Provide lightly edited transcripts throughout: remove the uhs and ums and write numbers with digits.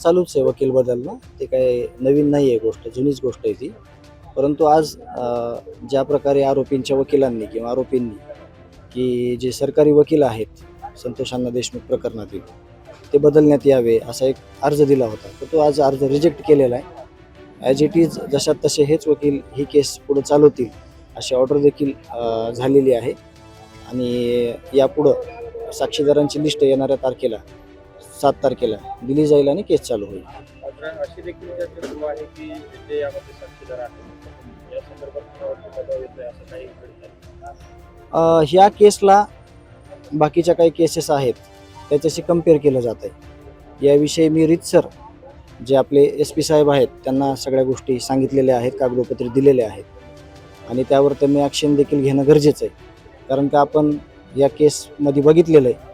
चालूच आहे वकील बदलणं. ते काही नवीन नाही आहे गोष्ट, जुनीच गोष्ट आहे ती. परंतु आज ज्या प्रकारे आरोपींच्या वकिलांनी किंवा आरोपींनी की जे सरकारी वकील आहेत संतोष अण्णा देशमुख प्रकरणातील, ते बदलण्यात यावे असा एक अर्ज दिला होता. तर तो आज अर्ज रिजेक्ट केलेला आहे. ॲज इट इज जशात तसे हेच वकील ही केस पुढे चालवतील अशी ऑर्डर देखील झालेली आहे. आणि यापुढं साक्षीदारांची लिस्ट येणाऱ्या तारखेला 7 तारखेला दिली जाईल आणि केस चालू होईल. अशी देखील चर्चा सुरू आहे की जे यामध्ये साक्षीदार आहेत या संदर्भात दबाव येतोय असं काही घडतं. ह्या केसला बाकीच्या काही केसेस आहेत त्याच्याशी कम्पेअर केलं जात आहे. याविषयी मी रीतसर जे आपले SP साहेब आहेत त्यांना सगळ्या गोष्टी सांगितलेल्या आहेत, कागदोपत्री दिलेले आहेत आणि त्यावर त्यांनी ॲक्शन देखील घेणं गरजेचं आहे. कारण का आपण या केसमध्ये बघितलेलं आहे,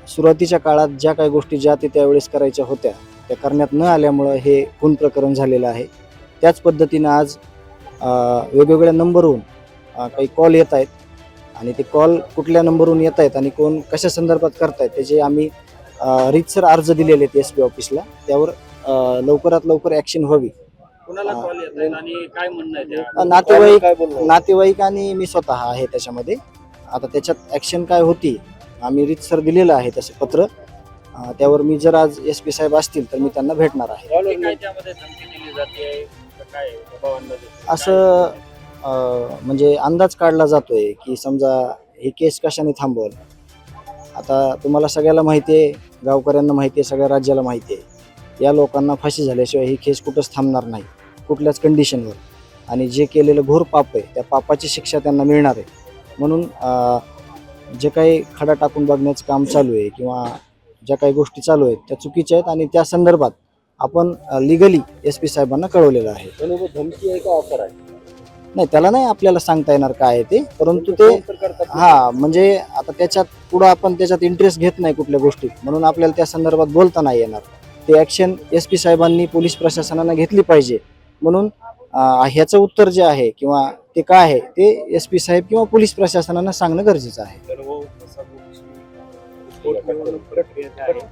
सुरुवातीच्या काळात ज्या काही गोष्टी ज्या ते त्यावेळेस करायच्या होत्या त्या करण्यात न आल्यामुळं हे खून प्रकरण झालेलं आहे. त्याच पद्धतीनं आज वेगवेगळ्या नंबरवरून काही कॉल येत आहेत आणि ते कॉल कुठल्या नंबरवरून येत आहेत आणि कोण कशा संदर्भात करतायत त्याचे आम्ही रीतसर अर्ज दिलेले आहेत SP ऑफिसला. त्यावर लवकरात लवकर ॲक्शन व्हावी. कुणाला कॉल येत आहेत आणि काय म्हणणं आहे त्या नातेवाईक आणि मी स्वतः आहे त्याच्यामध्ये. आता त्याच्यात ॲक्शन काय होती आम्ही रीतसर दिलेलं आहे तसं पत्र. त्यावर मी जर आज SP साहेब असतील तर मी त्यांना भेटणार आहे. काय त्यामध्ये धमकी दिली जाते काय दबाव आणला जातो असं म्हणजे अंदाज काढला जातोय की समजा ही केस कशाने थांबवल. आता तुम्हाला सगळ्याला माहिती आहे, गावकऱ्यांना माहिती आहे, सगळ्या राज्याला माहिती आहे, या लोकांना फाशी झाल्याशिवाय ही केस कुठंच थांबणार नाही कुठल्याच कंडिशनवर. आणि जे केलेलं घोर पाप आहे त्या पापाची शिक्षा त्यांना मिळणार आहे. म्हणून जे काही खडा टाकून बघण्याचं काम चालू आहे किंवा ज्या काही गोष्टी चालू आहेत त्या चुकीच्या आहेत आणि त्या संदर्भात आपण लिगली SP साहेबांना कळवलेलं आहे. धमकी आहे का ऑफर आहे? नाही, त्याला नाही आपल्याला सांगता येणार काय आहे ते, परंतु ते म्हणजे आता त्याच्यात पुढं आपण त्याच्यात इंटरेस्ट घेत नाही कुठल्या गोष्टीत, म्हणून आपल्याला त्या संदर्भात बोलता नाही येणार. ते ॲक्शन SP साहेबांनी पोलीस प्रशासनानं घेतली पाहिजे. म्हणून ह्याचं उत्तर जे आहे किंवा ते काय आहे ते SP साहेब किंवा पोलीस प्रशासनानं सांगणं गरजेचं आहे.